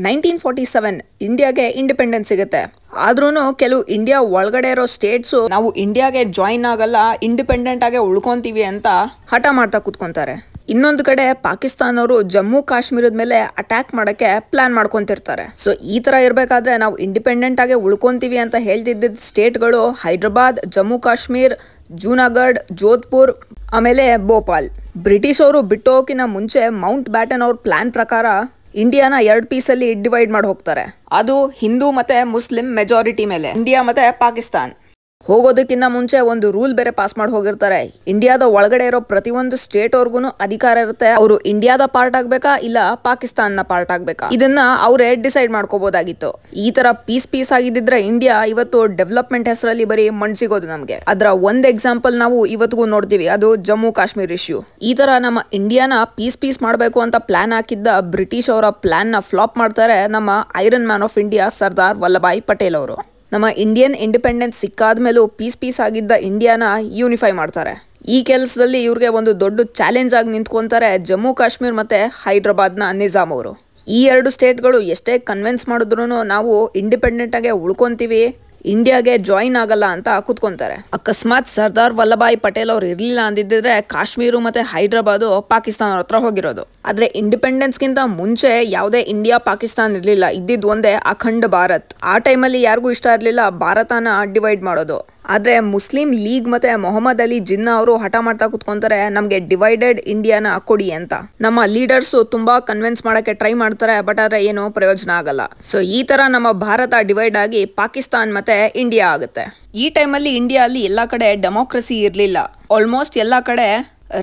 1947 ಇಂಡಿಯಾಗೆ ಇಂಡಿಪೆಂಡೆನ್ಸ್ ಸಿಗುತ್ತೆ. ಆದ್ರೂ ಕೆಲವು ಇಂಡಿಯಾ ಒಳಗಡೆ ಇರೋ ಸ್ಟೇಟ್ಸು ನಾವು ಇಂಡಿಯಾಗೆ ಜಾಯಿನ್ ಆಗಲ್ಲ, ಇಂಡಿಪೆಂಡೆಂಟ್ ಆಗಿ ಉಳ್ಕೊಂತೀವಿ ಅಂತ ಹಠ ಮಾಡ್ತಾ ಕೂತ್ಕೊಂತಾರೆ. ಇನ್ನೊಂದು ಕಡೆ ಪಾಕಿಸ್ತಾನವರು ಜಮ್ಮು ಕಾಶ್ಮೀರದ ಮೇಲೆ ಅಟ್ಯಾಕ್ ಮಾಡಕ್ಕೆ ಪ್ಲಾನ್ ಮಾಡ್ಕೊಂತಿರ್ತಾರೆ. ಸೊ ಈ ತರ ಇರಬೇಕಾದ್ರೆ ನಾವು ಇಂಡಿಪೆಂಡೆಂಟ್ ಆಗಿ ಉಳ್ಕೊಂತೀವಿ ಅಂತ ಹೇಳ್ತಿದ್ದ ಸ್ಟೇಟ್ಗಳು ಹೈದರಾಬಾದ್, ಜಮ್ಮು ಕಾಶ್ಮೀರ್, ಜೂನಾಗಢ್, ಜೋಧ್ಪುರ್, ಆಮೇಲೆ ಭೋಪಾಲ್. ಬ್ರಿಟಿಷ್ ಅವರು ಬಿಟ್ಟು ಹೋಗಿನ ಮುಂಚೆ ಮೌಂಟ್ ಬ್ಯಾಟನ್ ಅವ್ರ ಪ್ಲಾನ್ ಪ್ರಕಾರ ಇಂಡಿಯಾನ 2 ಪೀಸಲ್ಲಿ ಡಿವೈಡ್ ಮಾಡಿ ಹೋಗ್ತಾರೆ. ಅದು ಹಿಂದೂ ಮತ್ತೆ ಮುಸ್ಲಿಂ ಮೆಜಾರಿಟಿ ಮೇಲೆ, ಇಂಡಿಯಾ ಮತ್ತೆ ಪಾಕಿಸ್ತಾನ್. ಹೋಗೋದಕ್ಕಿಂತ ಮುಂಚೆ ಒಂದು ರೂಲ್ ಬೇರೆ ಪಾಸ್ ಮಾಡಿ ಹೋಗಿರ್ತಾರೆ. ಇಂಡಿಯಾದ ಒಳಗಡೆ ಇರೋ ಪ್ರತಿಯೊಂದು ಸ್ಟೇಟ್ ಅವ್ರಿಗೂ ಅಧಿಕಾರ ಇರುತ್ತೆ, ಅವರು ಇಂಡಿಯಾದ ಪಾರ್ಟ್ ಆಗ್ಬೇಕಾ ಇಲ್ಲ ಪಾಕಿಸ್ತಾನ ಪಾರ್ಟ್ ಆಗ್ಬೇಕಾ, ಇದನ್ನ ಅವರೇ ಡಿಸೈಡ್ ಮಾಡ್ಕೋಬಹುದಾಗಿತ್ತು. ಈ ತರ ಪೀಸ್ ಆಗಿದ್ದಿದ್ರೆ ಇಂಡಿಯಾ ಇವತ್ತು ಡೆವಲಪ್ಮೆಂಟ್ ಹೆಸರಲ್ಲಿ ಬರೀ ಮಣ್ಣು ಸಿಗೋದು ನಮ್ಗೆ. ಅದರ ಒಂದ್ ಎಕ್ಸಾಂಪಲ್ ನಾವು ಇವತ್ತಿಗೂ ನೋಡ್ತೀವಿ, ಅದು ಜಮ್ಮು ಕಾಶ್ಮೀರ್ ಇಶ್ಯೂ. ಈ ತರ ನಮ್ಮ ಇಂಡಿಯಾನ ಪೀಸ್ ಮಾಡಬೇಕು ಅಂತ ಪ್ಲಾನ್ ಹಾಕಿದ್ದ ಬ್ರಿಟಿಷ್ ಅವರ ಪ್ಲಾನ್ ನ ಫ್ಲಾಪ್ ಮಾಡ್ತಾರೆ ನಮ್ಮ iron man of India Sardar Vallabhbhai Patel ಅವರು. ನಮ್ಮ ಇಂಡಿಯನ್ ಇಂಡಿಪೆಂಡೆನ್ಸ್ ಸಿಕ್ಕಾದ ಮೇಲೂ ಪೀಸ್ ಆಗಿದ್ದ ಇಂಡಿಯಾನ ಯೂನಿಫೈ ಮಾಡ್ತಾರೆ. ಈ ಕೆಲಸದಲ್ಲಿ ಇವ್ರಿಗೆ ಒಂದು ದೊಡ್ಡ ಚಾಲೆಂಜ್ ಆಗಿ ನಿಂತ್ಕೊಂತಾರೆ ಜಮ್ಮು ಕಾಶ್ಮೀರ್ ಮತ್ತೆ ಹೈದರಾಬಾದ್ನ ನಿಜಾಮ್ ಅವರು. ಈ 2 ಸ್ಟೇಟ್ಗಳು ಎಷ್ಟೇ ಕನ್ವಿನ್ಸ್ ಮಾಡಿದ್ರು ನಾವು ಇಂಡಿಪೆಂಡೆಂಟ್ ಆಗಿ ಉಳ್ಕೊಂತೀವಿ, ಇಂಡಿಯಾಗೆ ಜಾಯಿನ್ ಆಗಲ್ಲ ಅಂತ ಕೂತ್ಕೊಂತಾರೆ. ಅಕಸ್ಮಾತ್ ಸರ್ದಾರ್ ವಲ್ಲಭಾಯ್ ಪಟೇಲ್ ಅವ್ರು ಇರ್ಲಿಲ್ಲ ಅಂದಿದ್ರೆ ಕಾಶ್ಮೀರ ಮತ್ತೆ ಹೈದರಾಬಾದ್ ಪಾಕಿಸ್ತಾನ ಹತ್ರ ಹೋಗಿರೋದು. ಆದ್ರೆ ಇಂಡಿಪೆಂಡೆನ್ಸ್ ಗಿಂತ ಮುಂಚೆ ಯಾವುದೇ ಇಂಡಿಯಾ ಪಾಕಿಸ್ತಾನ ಇರ್ಲಿಲ್ಲ, ಇದ್ದಿದ್ ಒಂದೇ ಅಖಂಡ ಭಾರತ್. ಆ ಟೈಮಲ್ಲಿ ಯಾರಿಗೂ ಇಷ್ಟ ಇರ್ಲಿಲ್ಲ ಭಾರತನ ಡಿವೈಡ್ ಮಾಡೋದು. ಆದ್ರೆ ಮುಸ್ಲಿಂ ಲೀಗ್ ಮತ್ತೆ ಮೊಹಮ್ಮದ್ ಅಲಿ ಜಿನ್ನಾ ಅವರು ಹಠ ಮಾಡ್ತಾ ಕೂತ್ಕೊಂತಾರೆ, ನಮ್ಗೆ ಡಿವೈಡೆಡ್ ಇಂಡಿಯಾನ ಕೊಡಿ ಅಂತ. ನಮ್ಮ ಲೀಡರ್ಸ್ ತುಂಬಾ ಕನ್ವಿನ್ಸ್ ಮಾಡಕ್ಕೆ ಟ್ರೈ ಮಾಡ್ತಾರೆ, ಬಟ್ ಆದ್ರೆ ಏನು ಪ್ರಯೋಜನ ಆಗಲ್ಲ. ಸೊ ಈ ತರ ನಮ್ಮ ಭಾರತ ಡಿವೈಡ್ ಆಗಿ ಪಾಕಿಸ್ತಾನ್ ಮತ್ತೆ ಇಂಡಿಯಾ ಆಗುತ್ತೆ. ಈ ಟೈಮಲ್ಲಿ ಇಂಡಿಯಾ ಅಲ್ಲಿ ಎಲ್ಲಾ ಕಡೆ ಡೆಮೋಕ್ರಸಿ ಇರ್ಲಿಲ್ಲ, ಆಲ್ಮೋಸ್ಟ್ ಎಲ್ಲಾ ಕಡೆ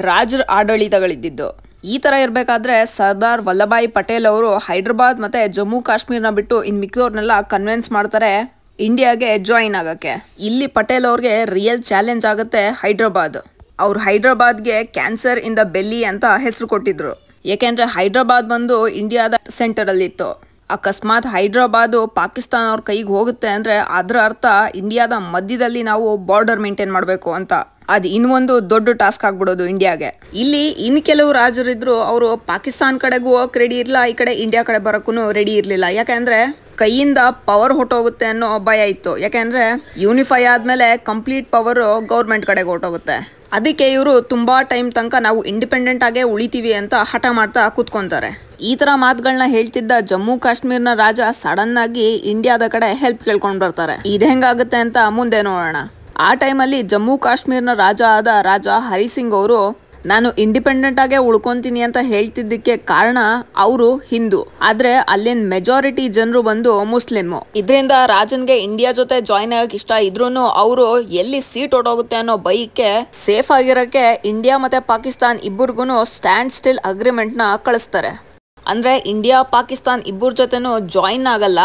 ರಾಜರ ಆಡಳಿತಗಳಿದ್ದಿದ್ದು. ಈ ತರ ಇರ್ಬೇಕಾದ್ರೆ ಸರ್ದಾರ್ ವಲ್ಲಭಾಯ್ ಪಟೇಲ್ ಅವರು ಹೈದರಾಬಾದ್ ಮತ್ತೆ ಜಮ್ಮು ಕಾಶ್ಮೀರ್ನ ಬಿಟ್ಟು ಇನ್ ಮಿಕ್ಕಿದವ್ರನ್ನೆಲ್ಲ ಕನ್ವಿನ್ಸ್ ಮಾಡ್ತಾರೆ ಇಂಡಿಯಾಗೆ ಜಾಯಿನ್ ಆಗಕ್ಕೆ. ಇಲ್ಲಿ ಪಟೇಲ್ ಅವ್ರಿಗೆ ರಿಯಲ್ ಚಾಲೆಂಜ್ ಆಗುತ್ತೆ ಹೈದರಾಬಾದ್. ಅವ್ರು ಹೈದರಾಬಾದ್ಗೆ ಕ್ಯಾನ್ಸರ್ ಇನ್ ದ ಬೆಲ್ಲಿ ಅಂತ ಹೆಸರು ಕೊಟ್ಟಿದ್ರು, ಯಾಕೆಂದ್ರೆ ಹೈದರಾಬಾದ್ ಬಂದು ಇಂಡಿಯಾದ ಸೆಂಟರ್ ಅಲ್ಲಿ ಇತ್ತು. ಅಕಸ್ಮಾತ್ ಹೈದರಾಬಾದ್ ಪಾಕಿಸ್ತಾನ ಅವ್ರ ಕೈಗೆ ಹೋಗುತ್ತೆ ಅಂದ್ರೆ ಅದರ ಅರ್ಥ ಇಂಡಿಯಾದ ಮಧ್ಯದಲ್ಲಿ ನಾವು ಬಾರ್ಡರ್ ಮೇಂಟೈನ್ ಮಾಡಬೇಕು ಅಂತ. ಅದು ಇನ್ನೊಂದು ದೊಡ್ಡ ಟಾಸ್ಕ್ ಆಗ್ಬಿಡೋದು ಇಂಡಿಯಾಗೆ. ಇಲ್ಲಿ ಇನ್ ಕೆಲವು ರಾಜರಿದ್ರು, ಅವರು ಪಾಕಿಸ್ತಾನ ಕಡೆಗೂ ಹೋಗಕ್ ರೆಡಿ ಇರ್ಲಿಲ್ಲ, ಈ ಕಡೆ ಇಂಡಿಯಾ ಕಡೆ ಬರಕ್ಕೂ ರೆಡಿ ಇರ್ಲಿಲ್ಲ. ಯಾಕೆಂದ್ರೆ ಕೈಯಿಂದ ಪವರ್ ಹೊಟ್ಟೋಗುತ್ತೆ ಅನ್ನೋ ಭಯ ಇತ್ತು. ಯಾಕೆಂದ್ರೆ ಯೂನಿಫೈ ಆದ್ಮೇಲೆ ಕಂಪ್ಲೀಟ್ ಪವರ್ ಗೌರ್ಮೆಂಟ್ ಕಡೆಗೆ ಹೊಟ್ಟೋಗುತ್ತೆ. ಅದಕ್ಕೆ ಇವರು ತುಂಬಾ ಟೈಮ್ ತನಕ ನಾವು ಇಂಡಿಪೆಂಡೆಂಟ್ ಆಗೇ ಉಳಿತೀವಿ ಅಂತ ಹಠ ಮಾಡ್ತಾ ಕೂತ್ಕೊಂತಾರೆ. ಈ ತರ ಮಾತುಗಳನ್ನ ಹೇಳ್ತಿದ್ದ ಜಮ್ಮು ಕಾಶ್ಮೀರ್ನ ರಾಜ ಸಡನ್ ಆಗಿ ಇಂಡಿಯಾದ ಕಡೆ ಹೆಲ್ಪ್ ಕೇಳ್ಕೊಂಡ್ ಬರ್ತಾರೆ. ಇದು ಹೆಂಗಾಗುತ್ತೆ ಅಂತ ಮುಂದೆ ನೋಡೋಣ. ಆ ಟೈಮಲ್ಲಿ ಜಮ್ಮು ಕಾಶ್ಮೀರ್ನ ರಾಜ ಆದ ರಾಜ ಹರಿಸಿಂಗ್ ಅವರು ನಾನು ಇಂಡಿಪೆಂಡೆಂಟ್ ಆಗೇ ಉಳ್ಕೊಂತೀನಿ ಅಂತ ಹೇಳ್ತಿದ್ದಕ್ಕೆ ಕಾರಣ ಅವರು ಹಿಂದೂ, ಆದ್ರೆ ಅಲ್ಲಿನ ಮೆಜಾರಿಟಿ ಜನರು ಬಂದು ಮುಸ್ಲಿಮ್. ಇದರಿಂದ ರಾಜನ್ಗೆ ಇಂಡಿಯಾ ಜೊತೆ ಜಾಯಿನ್ ಆಗಕ್ಕೆ ಇಷ್ಟ ಇದ್ರೂನು ಅವರು ಎಲ್ಲಿ ಸೀಟ್ ಹೊಟ್ಟೋಗುತ್ತೆ ಅನ್ನೋ ಬೈಕ್ಗೆ ಸೇಫ್ ಆಗಿರಕ್ಕೆ ಇಂಡಿಯಾ ಮತ್ತೆ ಪಾಕಿಸ್ತಾನ್ ಇಬ್ಬರಿಗೂ ಸ್ಟ್ಯಾಂಡ್ ಸ್ಟಿಲ್ ಅಗ್ರಿಮೆಂಟ್ ನ ಕಳಿಸ್ತಾರೆ. ಅಂದ್ರೆ ಇಂಡಿಯಾ ಪಾಕಿಸ್ತಾನ್ ಇಬ್ಬರ ಜೊತೆನೂ ಜಾಯಿನ್ ಆಗಲ್ಲ,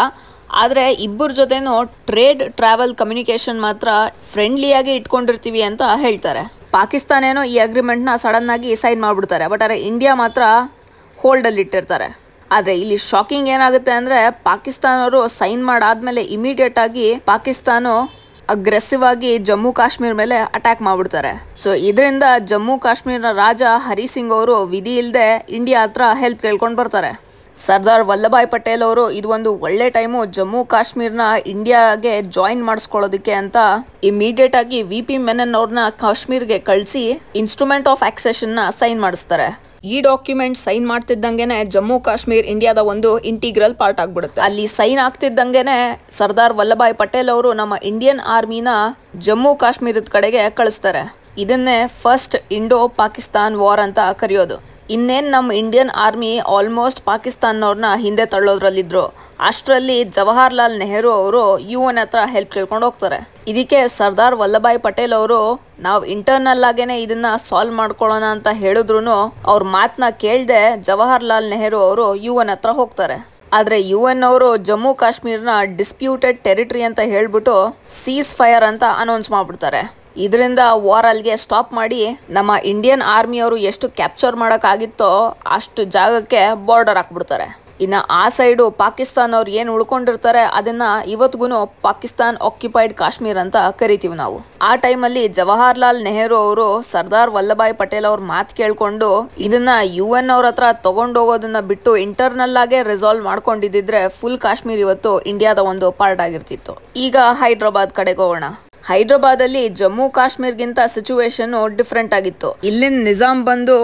ಆದ್ರೆ ಇಬ್ಬರ ಜೊತೆನೂ ಟ್ರೇಡ್ ಟ್ರಾವೆಲ್ ಕಮ್ಯುನಿಕೇಶನ್ ಮಾತ್ರ ಫ್ರೆಂಡ್ಲಿಯಾಗಿ ಇಟ್ಕೊಂಡಿರ್ತೀವಿ ಅಂತ ಹೇಳ್ತಾರೆ. ಪಾಕಿಸ್ತಾನ ಏನೋ ಈ ಅಗ್ರಿಮೆಂಟ್ನ ಸಡನ್ ಆಗಿ ಸೈನ್ ಮಾಡಿಬಿಡ್ತಾರೆ, ಬಟ್ ಆದರೆ ಇಂಡಿಯಾ ಮಾತ್ರ ಹೋಲ್ಡಲ್ಲಿ ಇಟ್ಟಿರ್ತಾರೆ. ಆದರೆ ಇಲ್ಲಿ ಶಾಕಿಂಗ್ ಏನಾಗುತ್ತೆ ಅಂದರೆ ಪಾಕಿಸ್ತಾನವರು ಸೈನ್ ಮಾಡಾದ್ಮೇಲೆ ಇಮಿಡಿಯೇಟ್ ಆಗಿ ಪಾಕಿಸ್ತಾನ ಅಗ್ರೆಸಿವ್ ಆಗಿ ಜಮ್ಮು ಕಾಶ್ಮೀರ್ ಮೇಲೆ ಅಟ್ಯಾಕ್ ಮಾಡಿಬಿಡ್ತಾರೆ. ಸೊ ಇದರಿಂದ ಜಮ್ಮು ಕಾಶ್ಮೀರ್ನ ರಾಜ ಹರಿಸಿಂಗ್ ಅವರು ವಿಧಿ ಇಲ್ಲದೆ ಇಂಡಿಯಾ ಹತ್ರ ಹೆಲ್ಪ್ ಕೇಳ್ಕೊಂಡು ಬರ್ತಾರೆ. ಸರ್ದಾರ್ ವಲ್ಲಭಾಯ್ ಪಟೇಲ್ ಅವರು ಇದು ಒಂದು ಒಳ್ಳೆ ಟೈಮು ಜಮ್ಮು ಕಾಶ್ಮೀರ್ನ ಇಂಡಿಯಾಗೆ ಜಾಯಿನ್ ಮಾಡಿಸ್ಕೊಳ್ಳೋದಕ್ಕೆ ಅಂತ ಇಮಿಡಿಯೇಟ್ ಆಗಿ VP ಮೆನನ್ ಅವ್ರನ್ನ ಕಾಶ್ಮೀರ್ಗೆ ಕಳಿಸಿ ಇನ್ಸ್ಟ್ರೂಮೆಂಟ್ ಆಫ್ ಆಕ್ಸೆಷನ್ ನ ಸೈನ್ ಮಾಡಿಸ್ತಾರೆ. ಈ ಡಾಕ್ಯುಮೆಂಟ್ ಸೈನ್ ಮಾಡ್ತಿದ್ದಂಗೆನೆ ಜಮ್ಮು ಕಾಶ್ಮೀರ್ ಇಂಡಿಯಾದ ಒಂದು ಇಂಟಿಗ್ರಲ್ ಪಾರ್ಟ್ ಆಗ್ಬಿಡುತ್ತೆ. ಅಲ್ಲಿ ಸೈನ್ ಆಗ್ತಿದ್ದಂಗೆನೆ ಸರ್ದಾರ್ ವಲ್ಲಭಾಯ್ ಪಟೇಲ್ ಅವರು ನಮ್ಮ ಇಂಡಿಯನ್ ಆರ್ಮಿನ ಜಮ್ಮು ಕಾಶ್ಮೀರದ ಕಡೆಗೆ ಕಳಿಸ್ತಾರೆ. ಇದನ್ನೇ ಫಸ್ಟ್ ಇಂಡೋ ಪಾಕಿಸ್ತಾನ್ ವಾರ್ ಅಂತ ಕರೆಯೋದು. ಇನ್ನೇನು ನಮ್ಮ ಇಂಡಿಯನ್ ಆರ್ಮಿ ಆಲ್ಮೋಸ್ಟ್ ಪಾಕಿಸ್ತಾನವ್ರನ್ನ ಹಿಂದೆ ತಳ್ಳೋದ್ರಲ್ಲಿದ್ರು, ಅಷ್ಟರಲ್ಲಿ ಜವಾಹರ್ಲಾಲ್ ನೆಹರು ಅವರು UN ಹತ್ರ ಹೆಲ್ಪ್ ಕೇಳ್ಕೊಂಡು ಹೋಗ್ತಾರೆ. ಇದಕ್ಕೆ ಸರ್ದಾರ್ ವಲ್ಲಭಾಯ್ ಪಟೇಲ್ ಅವರು ನಾವು ಇಂಟರ್ನಲ್ ಆಗೇನೆ ಇದನ್ನ ಸಾಲ್ವ್ ಮಾಡ್ಕೊಳ್ಳೋಣ ಅಂತ ಹೇಳಿದ್ರು ಅವ್ರ ಮಾತನ್ನ ಕೇಳದೆ ಜವಾಹರ್ಲಾಲ್ ನೆಹರು ಅವರು UN ಹತ್ರ ಹೋಗ್ತಾರೆ. ಆದರೆ UN ಅವರು ಜಮ್ಮು ಕಾಶ್ಮೀರ್ನ ಡಿಸ್ಪ್ಯೂಟೆಡ್ ಟೆರಿಟರಿ ಅಂತ ಹೇಳ್ಬಿಟ್ಟು ಸೀಸ್ ಫೈರ್ ಅಂತ ಅನೌನ್ಸ್ ಮಾಡ್ಬಿಡ್ತಾರೆ. ಇದರಿಂದ ವಾರ್ ಅಲ್ಲಿಗೆ ಸ್ಟಾಪ್ ಮಾಡಿ ನಮ್ಮ ಇಂಡಿಯನ್ ಆರ್ಮಿಯವರು ಎಷ್ಟು ಕ್ಯಾಪ್ಚರ್ ಮಾಡೋಕ್ಕಾಗಿತ್ತೋ ಅಷ್ಟು ಜಾಗಕ್ಕೆ ಬಾರ್ಡರ್ ಹಾಕ್ಬಿಡ್ತಾರೆ. ಇನ್ನ ಆ ಸೈಡು ಪಾಕಿಸ್ತಾನ ಅವ್ರು ಏನು ಉಳ್ಕೊಂಡಿರ್ತಾರೆ ಅದನ್ನ ಇವತ್ತಿಗೂ ಪಾಕಿಸ್ತಾನ್ ಆಕ್ಯುಪೈಡ್ ಕಾಶ್ಮೀರ್ ಅಂತ ಕರಿತೀವಿ ನಾವು. ಆ ಟೈಮಲ್ಲಿ ಜವಾಹರ್ಲಾಲ್ ನೆಹರು ಅವರು ಸರ್ದಾರ್ ವಲ್ಲಭಾಯ್ ಪಟೇಲ್ ಅವ್ರ ಮಾತು ಕೇಳ್ಕೊಂಡು ಇದನ್ನ UN ಅವ್ರ ಹತ್ರ ತಗೊಂಡೋಗೋದನ್ನ ಬಿಟ್ಟು ಇಂಟರ್ನಲ್ ಆಗೇ ರಿಸಾಲ್ವ್ ಮಾಡ್ಕೊಂಡಿದ್ರೆ ಫುಲ್ ಕಾಶ್ಮೀರ್ ಇವತ್ತು ಇಂಡಿಯಾದ ಒಂದು ಪಾರ್ಟ್ ಆಗಿರ್ತಿತ್ತು. ಈಗ ಹೈದರಾಬಾದ್ ಕಡೆಗೆ ಹೋಗೋಣ. ಹೈದರಾಬಾದ್ ಅಲ್ಲಿ ಜಮ್ಮು ಕಾಶ್ಮೀರ್ಗಿಂತ ಸಿಚುವೇಶನ್ ಡಿಫ್ರೆಂಟ್ ಆಗಿತ್ತು. ಇಲ್ಲಿನ ನಿಜಾಮ್ ಬಂದು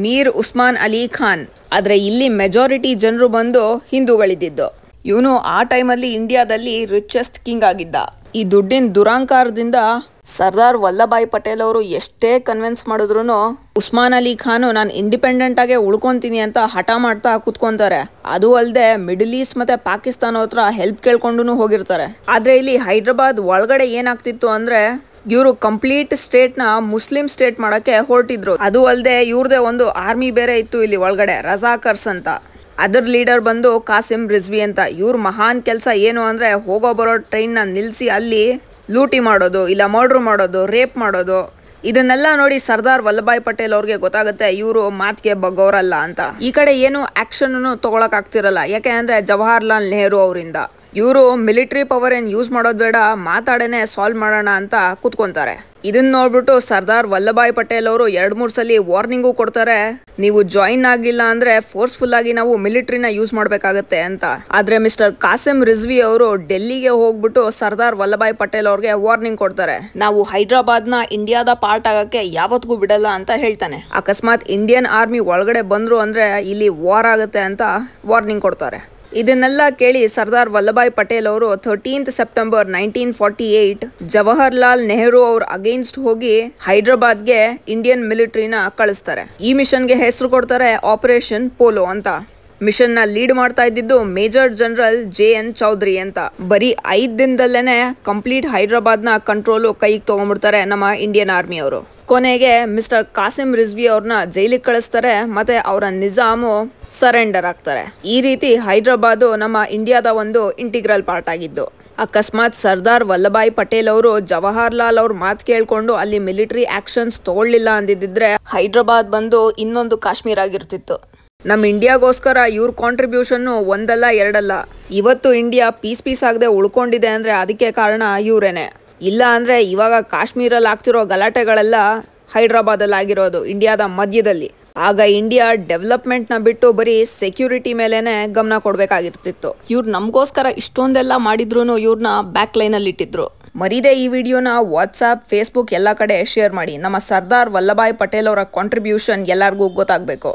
ಮೀರ್ ಉಸ್ಮಾನ್ ಅಲಿ ಖಾನ್, ಆದ್ರೆ ಇಲ್ಲಿ ಮೆಜಾರಿಟಿ ಜನರು ಬಂದು ಹಿಂದೂಗಳಿದ್ದು. ಇವನು ಆ ಟೈಮಲ್ಲಿ ಇಂಡಿಯಾದಲ್ಲಿ ರಿಚೆಸ್ಟ್ ಕಿಂಗ್ ಆಗಿದ್ದ. ಈ ದುಡ್ಡಿನ ದುರಾಂಕಾರದಿಂದ ಸರ್ದಾರ್ ವಲ್ಲಭಾಯ್ ಪಟೇಲ್ ಅವರು ಎಷ್ಟೇ ಕನ್ವಿನ್ಸ್ ಮಾಡಿದ್ರು ಉಸ್ಮಾನ್ ಅಲಿ ಖಾನು ನಾನು ಇಂಡಿಪೆಂಡೆಂಟ್ ಆಗಿ ಉಳ್ಕೊಂತೀನಿ ಅಂತ ಹಠ ಮಾಡ್ತಾ ಕೂತ್ಕೊಂತಾರೆ. ಅದು ಅಲ್ಲದೆ ಮಿಡಲ್ ಈಸ್ಟ್ ಮತ್ತೆ ಪಾಕಿಸ್ತಾನ ಹತ್ರ ಹೆಲ್ಪ್ ಕೇಳ್ಕೊಂಡು ಹೋಗಿರ್ತಾರೆ. ಆದ್ರೆ ಇಲ್ಲಿ ಹೈದರಾಬಾದ್ ಒಳಗಡೆ ಏನಾಗ್ತಿತ್ತು ಅಂದ್ರೆ ಇವರು ಕಂಪ್ಲೀಟ್ ಸ್ಟೇಟ್ ನ ಮುಸ್ಲಿಂ ಸ್ಟೇಟ್ ಮಾಡಕ್ಕೆ ಹೊರಟಿದ್ರು. ಅದು ಅಲ್ಲದೆ ಇವ್ರದೇ ಒಂದು ಆರ್ಮಿ ಬೇರೆ ಇತ್ತು ಇಲ್ಲಿ ಒಳಗಡೆ, ರಜಾಕರ್ಸ್ ಅಂತ. ಅದರ ಲೀಡರ್ ಬಂದು ಕಾಸಿಂ ರಿಜ್ವಿ ಅಂತ. ಇವ್ರ ಮಹಾನ್ ಕೆಲಸ ಏನು ಅಂದ್ರೆ ಹೋಗೋ ಬರೋ ಟ್ರೈನ್ ನ ನಿಲ್ಸಿ ಅಲ್ಲಿ ಲೂಟಿ ಮಾಡೋದು, ಇಲ್ಲ ಮರ್ಡರ್ ಮಾಡೋದು, ರೇಪ್ ಮಾಡೋದು. ಇದನ್ನೆಲ್ಲ ನೋಡಿ ಸರ್ದಾರ್ ವಲ್ಲಭಾಯ್ ಪಟೇಲ್ ಅವ್ರಿಗೆ ಗೊತ್ತಾಗುತ್ತೆ ಇವರು ಮಾತಿಗೆ ಬಗ್ಗೋರಲ್ಲ ಅಂತ. ಈ ಕಡೆ ಏನು ಆಕ್ಷನ್ ತಗೊಳಕ್ ಆಗ್ತಿರಲ್ಲ, ಯಾಕೆ ಅಂದ್ರೆ ಜವಾಹರ್ಲಾಲ್ ನೆಹರು ಅವರಿಂದ. ಇವರು ಮಿಲಿಟರಿ ಪವರ್ ಏನ್ ಯೂಸ್ ಮಾಡೋದು ಬೇಡ, ಮಾತಾಡೇನೆ ಸಾಲ್ವ್ ಮಾಡೋಣ ಅಂತ ಕುತ್ಕೊಂತಾರೆ. ಇದನ್ನ ನೋಡ್ಬಿಟ್ಟು ಸರ್ದಾರ್ ವಲ್ಲಭಾಯ್ ಪಟೇಲ್ ಅವರು 2-3 ಸಲ ವಾರ್ನಿಂಗು ಕೊಡ್ತಾರೆ, ನೀವು ಜಾಯಿನ್ ಆಗಿಲ್ಲ ಅಂದ್ರೆ ಫೋರ್ಸ್ಫುಲ್ ಆಗಿ ನಾವು ಮಿಲಿಟರಿನ ಯೂಸ್ ಮಾಡ್ಬೇಕಾಗತ್ತೆ ಅಂತ. ಆದ್ರೆ ಮಿಸ್ಟರ್ ಕಾಸಿಂ ರಿಜ್ವಿ ಅವರು ಡೆಲ್ಲಿಗೆ ಹೋಗ್ಬಿಟ್ಟು ಸರ್ದಾರ್ ವಲ್ಲಭಾಯ್ ಪಟೇಲ್ ಅವ್ರಿಗೆ ವಾರ್ನಿಂಗ್ ಕೊಡ್ತಾರೆ, ನಾವು ಹೈದರಾಬಾದ್ ನ ಇಂಡಿಯಾದ ಪಾರ್ಟ್ ಆಗಕ್ಕೆ ಯಾವತ್ತಿಗೂ ಬಿಡಲ್ಲ ಅಂತ ಹೇಳ್ತಾನೆ. ಅಕಸ್ಮಾತ್ ಇಂಡಿಯನ್ ಆರ್ಮಿ ಒಳಗಡೆ ಬಂದ್ರು ಅಂದ್ರೆ ಇಲ್ಲಿ ವಾರ್ ಆಗುತ್ತೆ ಅಂತ ವಾರ್ನಿಂಗ್ ಕೊಡ್ತಾರೆ. ಇದನ್ನೆಲ್ಲ ಕೇಳಿ ಸರ್ದಾರ್ ವಲ್ಲಭಾಯ್ ಪಟೇಲ್ ಅವರು 13th ಸೆಪ್ಟೆಂಬರ್ 1948 ಜವಾಹರ್ಲಾಲ್ ನೆಹರು ಅವ್ರ ಅಗೇನ್ಸ್ಟ್ ಹೋಗಿ ಹೈದರಾಬಾದ್ಗೆ ಇಂಡಿಯನ್ ಮಿಲಿಟರಿನ ಕಳಿಸ್ತಾರೆ. ಈ ಮಿಷನ್ಗೆ ಹೆಸರು ಕೊಡ್ತಾರೆ ಆಪರೇಷನ್ ಪೋಲೋ ಅಂತ. ಮಿಷನ್ ನ ಲೀಡ್ ಮಾಡ್ತಾ ಇದ್ದಿದ್ದು ಮೇಜರ್ ಜನರಲ್ JN ಚೌಧರಿ ಅಂತ. ಬರೀ 5 ದಿನದಲ್ಲೇನೆ ಕಂಪ್ಲೀಟ್ ಹೈದರಾಬಾದ್ ನ ಕಂಟ್ರೋಲು ಕೈಗೆ ತಗೊಂಡ್ಬಿಡ್ತಾರೆ ನಮ್ಮ ಇಂಡಿಯನ್ ಆರ್ಮಿ ಅವರು. ಕೊನೆಗೆ ಮಿಸ್ಟರ್ ಕಾಸಿಂ ರಿಜ್ವಿ ಅವ್ರನ್ನ ಜೈಲಿಗೆ ಕಳಿಸ್ತಾರೆ, ಮತ್ತೆ ಅವರ ನಿಜಾಮು ಸರೆಂಡರ್ ಆಗ್ತಾರೆ. ಈ ರೀತಿ ಹೈದರಾಬಾದ್ ನಮ್ಮ ಇಂಡಿಯಾದ ಒಂದು ಇಂಟಿಗ್ರಲ್ ಪಾರ್ಟ್ ಆಗಿದ್ದು. ಅಕಸ್ಮಾತ್ ಸರ್ದಾರ್ ವಲ್ಲಭಾಯ್ ಪಟೇಲ್ ಅವರು ಜವಾಹರ್ಲಾಲ್ ಅವ್ರ ಮಾತು ಕೇಳ್ಕೊಂಡು ಅಲ್ಲಿ ಮಿಲಿಟರಿ ಆಕ್ಷನ್ಸ್ ತಗೊಳ್ಳಿಲ್ಲ ಅಂದಿದ್ರೆ ಹೈದರಾಬಾದ್ ಬಂದು ಇನ್ನೊಂದು ಕಾಶ್ಮೀರ್ ಆಗಿರ್ತಿತ್ತು. ನಮ್ಮ ಇಂಡಿಯಾಗೋಸ್ಕರ ಇವ್ರ ಕಾಂಟ್ರಿಬ್ಯೂಷನ್ ಒಂದಲ್ಲ ಎರಡಲ್ಲ. ಇವತ್ತು ಇಂಡಿಯಾ ಪೀಸ್ ಆಗದೆ ಉಳ್ಕೊಂಡಿದೆ ಅಂದ್ರೆ ಅದಕ್ಕೆ ಕಾರಣ ಇವರೇನೆ. ಇಲ್ಲ ಅಂದ್ರೆ ಇವಾಗ ಕಾಶ್ಮೀರಲ್ಲಿ ಆಗ್ತಿರೋ ಗಲಾಟೆಗಳೆಲ್ಲ ಹೈದರಾಬಾದಲ್ಲಿ ಆಗಿರೋದು, ಇಂಡಿಯಾದ ಮಧ್ಯದಲ್ಲಿ. ಆಗ ಇಂಡಿಯಾ ಡೆವಲಪ್ಮೆಂಟ್ ನ ಬಿಟ್ಟು ಬರೀ ಸೆಕ್ಯೂರಿಟಿ ಮೇಲೆನೆ ಗಮನ ಕೊಡ್ಬೇಕಾಗಿರ್ತಿತ್ತು. ಇವ್ರು ನಮಗೋಸ್ಕರ ಇಷ್ಟೊಂದೆಲ್ಲ ಮಾಡಿದ್ರು ಇವ್ರನ್ನ ಬ್ಯಾಕ್ ಲೈನ್ ಅಲ್ಲಿ ಇಟ್ಟಿದ್ರು. ಮರೀದೆ ಈ ವಿಡಿಯೋನ ವಾಟ್ಸ್ಆಪ್, ಫೇಸ್ಬುಕ್ ಎಲ್ಲ ಕಡೆ ಶೇರ್ ಮಾಡಿ. ನಮ್ಮ ಸರ್ದಾರ್ ವಲ್ಲಭಾಯ್ ಪಟೇಲ್ ಅವರ ಕಾಂಟ್ರಿಬ್ಯೂಷನ್ ಎಲ್ಲರಿಗೂ ಗೊತ್ತಾಗಬೇಕು.